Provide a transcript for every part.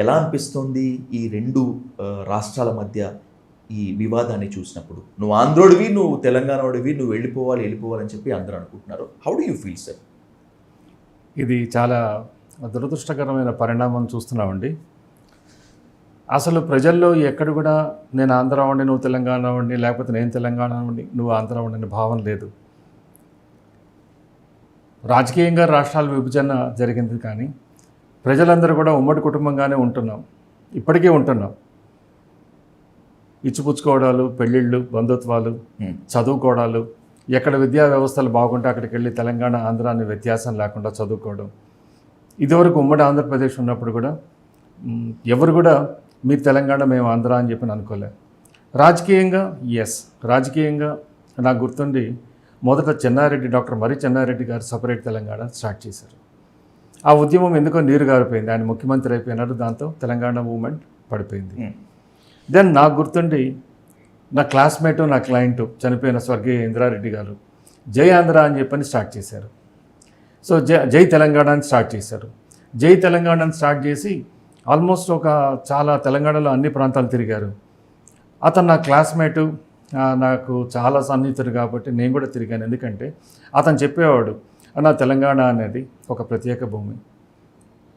ఎలా అనిపిస్తుంది ఈ రెండు రాష్ట్రాల మధ్య ఈ వివాదాన్ని చూసినప్పుడు? నువ్వు ఆంధ్రోడివి, నువ్వు తెలంగాణోడివి, నువ్వు వెళ్ళిపోవాలని చెప్పి అందరూ అనుకుంటున్నారు. How do you feel sir? ఇది చాలా దురదృష్టకరమైన పరిణామం చూస్తున్నామండి. అసలు ప్రజల్లో ఎక్కడ కూడా నేను ఆంధ్ర వాడిని, నువ్వు తెలంగాణ వాడిని, లేకపోతే నేను తెలంగాణ వాడిని, నువ్వు ఆంధ్ర వాడిని భావం లేదు. రాజకీయంగా రాష్ట్రాల విభజన జరిగింది, కానీ ప్రజలందరూ కూడా ఉమ్మడి కుటుంబంగానే ఉంటున్నాం, ఇప్పటికీ ఉంటున్నాం. ఇచ్చిపుచ్చుకోవడాలు, పెళ్ళిళ్ళు, బంధుత్వాలు, చదువుకోవడాలు, ఎక్కడ విద్యా వ్యవస్థలు బాగుంటే అక్కడికి వెళ్ళి తెలంగాణ ఆంధ్ర అనే వ్యత్యాసం లేకుండా చదువుకోవడం. ఇదివరకు ఉమ్మడి ఆంధ్రప్రదేశ్ ఉన్నప్పుడు కూడా ఎవరు కూడా మీరు తెలంగాణ, మేము ఆంధ్ర అని చెప్పి అనుకోలే. రాజకీయంగా రాజకీయంగా నాకు గుర్తుండి మొదట చెన్నారెడ్డి, డాక్టర్ మర్రి చెన్నారెడ్డి గారు సపరేట్ తెలంగాణ స్టార్ట్ చేశారు. ఆ ఉద్యమం ఎందుకో నీరు గారిపోయింది, ఆయన ముఖ్యమంత్రి అయిపోయినారు, దాంతో తెలంగాణ మూవ్మెంట్ పడిపోయింది. దెన్ నాకు గుర్తుండి నా క్లాస్మేటు, నా క్లయింటు, చనిపోయిన స్వర్గీయ ఇంద్రారెడ్డి గారు జై ఆంధ్ర అని చెప్పని స్టార్ట్ చేశారు. సో జై తెలంగాణ అని స్టార్ట్ చేశారు. జై తెలంగాణ అని స్టార్ట్ చేసి ఆల్మోస్ట్ చాలా తెలంగాణలో అన్ని ప్రాంతాలు తిరిగారు. అతను నా క్లాస్మేటు, నాకు చాలా సన్నిహితుడు కాబట్టి నేను కూడా తిరిగాను. ఎందుకంటే అతను చెప్పేవాడు, నా తెలంగాణ అనేది ఒక ప్రత్యేక భూమి,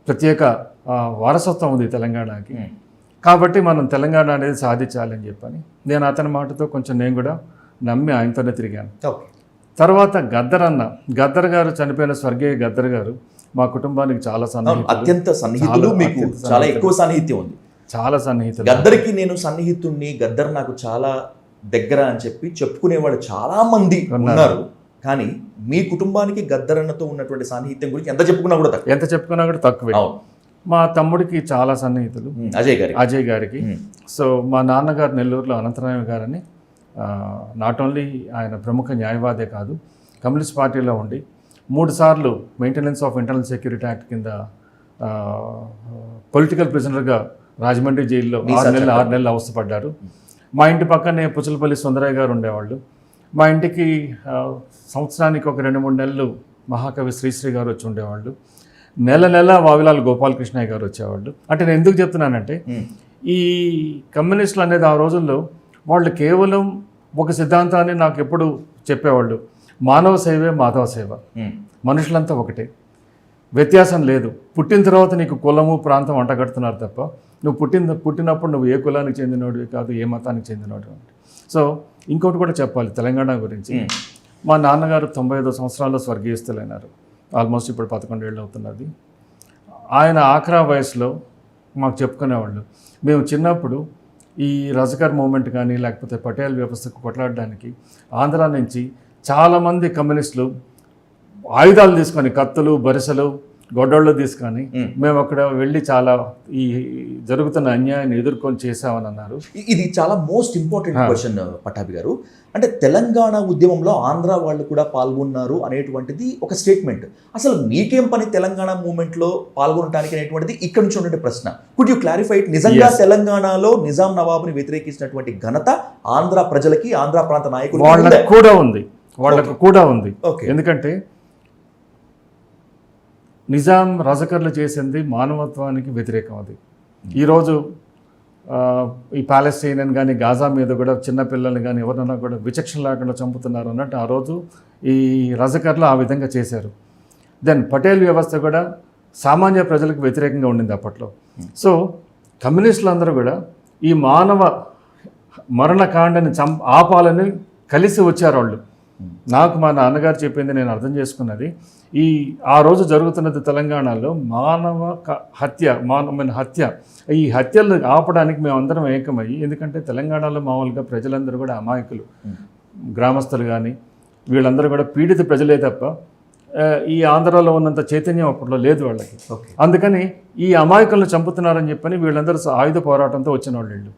ప్రత్యేక వారసత్వం ఉంది తెలంగాణకి, కాబట్టి మనం తెలంగాణ అనేది సాధించాలని చెప్పని నేను అతని మాటతో కొంచెం నేను కూడా నమ్మి ఆయనతోనే తిరిగాను. తర్వాత గద్దర్ గారు, చనిపోయిన స్వర్గీయ గద్దర్ గారు మా కుటుంబానికి చాలా అత్యంత సన్నిహితులు, మీకు చాలా ఎక్కువ సన్నిహిత్యం ఉంది. చాలా సన్నిహితులు. గద్దర్కి నేను సన్నిహితుడిని, గద్దర్ నాకు చాలా దగ్గర అని చెప్పి చెప్పుకునేవాళ్ళు చాలా మంది ఉన్నారు. కానీ మీ కుటుంబానికి గద్దరన్నతో ఉన్నటువంటి సాన్నిహిత్యం గురించి ఎంత చెప్పుకున్నా కూడా తక్కువే. మా తమ్ముడికి చాలా సన్నిహితులు, అజయ్ గారికి. సో మా నాన్నగారు నెల్లూరులో అనంతరాయ గారని, నాట్ ఓన్లీ ఆయన ప్రముఖ న్యాయవాదే కాదు, కమ్యూనిస్ట్ పార్టీలో ఉండి 3 సార్లు maintenance of internal security act కింద పొలిటికల్ ప్రిజనర్గా రాజమండ్రి జైల్లో 6 నెలలు అవస్థపడ్డారు. మా ఇంటి పక్కనే పుచ్చలపల్లి సుందరయ్య గారు ఉండేవాళ్ళు. మా ఇంటికి సంవత్సరానికి ఒక 2-3 నెలలు మహాకవి శ్రీశ్రీ గారు వచ్చి ఉండేవాళ్ళు. నెల వావిలాల్ గోపాలకృష్ణయ్య గారు వచ్చేవాళ్ళు. అంటే నేను ఎందుకు చెప్తున్నానంటే, ఈ కమ్యూనిస్టులు అనేది ఆ రోజుల్లో వాళ్ళు కేవలం ఒక సిద్ధాంతాన్ని నాకు ఎప్పుడు చెప్పేవాళ్ళు, మానవ సేవే మాధవ సేవ, మనుషులంతా ఒకటే, వ్యత్యాసం లేదు. పుట్టిన తర్వాత నీకు కులము ప్రాంతం అంటగడుతున్నారు తప్ప నువ్వు పుట్టినప్పుడు నువ్వు ఏ కులానికి చెందినోడివి కాదు, ఏ మతానికి చెందినోడివి. సో ఇంకోటి కూడా చెప్పాలి తెలంగాణ గురించి. మా నాన్నగారు 95 సంవత్సరాల్లో స్వర్గీయస్తులైనారు. ఆల్మోస్ట్ ఇప్పుడు 11 ఏళ్ళు అవుతున్నది. ఆయన ఆఖరా వయసులో మాకు చెప్పుకునేవాళ్ళు, మేము చిన్నప్పుడు ఈ రజకర్ మూమెంట్ కానీ లేకపోతే పటేల్ వ్యవస్థకు కొట్లాడడానికి ఆంధ్ర నుంచి చాలామంది కమ్యూనిస్టులు ఆయుధాలు తీసుకొని, కత్తులు, బరిసెలు, గొడ్డళ్ళు తీసుకొని మేము అక్కడ వెళ్ళి చాలా ఈ జరుగుతున్న అన్యాయాన్ని ఎదుర్కొని చేసామని అన్నారు. ఇది చాలా మోస్ట్ ఇంపార్టెంట్ క్వశ్చన్ పట్టాభి గారు. అంటే తెలంగాణ ఉద్యమంలో ఆంధ్ర వాళ్ళు కూడా పాల్గొన్నారు అనేటువంటిది ఒక స్టేట్మెంట్. అసలు మీకేం పని తెలంగాణ మూవ్మెంట్లో పాల్గొనడానికి అనేటువంటిది ఇక్కడ నుంచి ఉండే ప్రశ్న. Could you clarify it? నిజంగా తెలంగాణలో నిజాం నవాబుని వ్యతిరేకించినటువంటి ఘనత ఆంధ్ర ప్రజలకి, ఆంధ్ర ప్రాంత నాయకులు వాళ్ళకు కూడా ఉంది. ఎందుకంటే నిజాం రజకర్లు చేసింది మానవత్వానికి వ్యతిరేకం. అది ఈరోజు ఈ పాలెస్టైన్ కానీ గాజా మీద కూడా చిన్నపిల్లల్ని కానీ ఎవరన్నా కూడా విచక్షణ లేకుండా చంపుతున్నారు అన్నట్టు ఆ రోజు ఈ రజకర్లు ఆ విధంగా చేశారు. దెన్ పటేల్ వ్యవస్థ కూడా సామాన్య ప్రజలకు వ్యతిరేకంగా ఉండింది అప్పట్లో. సో కమ్యూనిస్టులు అందరూ కూడా ఈ మానవ మరణకాండని ఆపాలని కలిసి వచ్చారు వాళ్ళు. నాకు మా నాన్నగారు చెప్పింది నేను అర్థం చేసుకున్నది, ఆ రోజు జరుగుతున్నది తెలంగాణలో మానవ హత్య. ఈ హత్యలు ఆపడానికి మేమందరం ఏకమయ్యి, ఎందుకంటే తెలంగాణలో మామూలుగా ప్రజలందరూ కూడా అమాయకులు, గ్రామస్తులు కానీ వీళ్ళందరూ కూడా పీడిత ప్రజలే తప్ప ఈ ఆంధ్రాలో ఉన్నంత చైతన్యం అప్పట్లో లేదు వాళ్ళకి. అందుకని ఈ అమాయకులను చంపుతున్నారని చెప్పని వీళ్ళందరూ ఆయుధ పోరాటంతో వచ్చిన వాళ్ళు.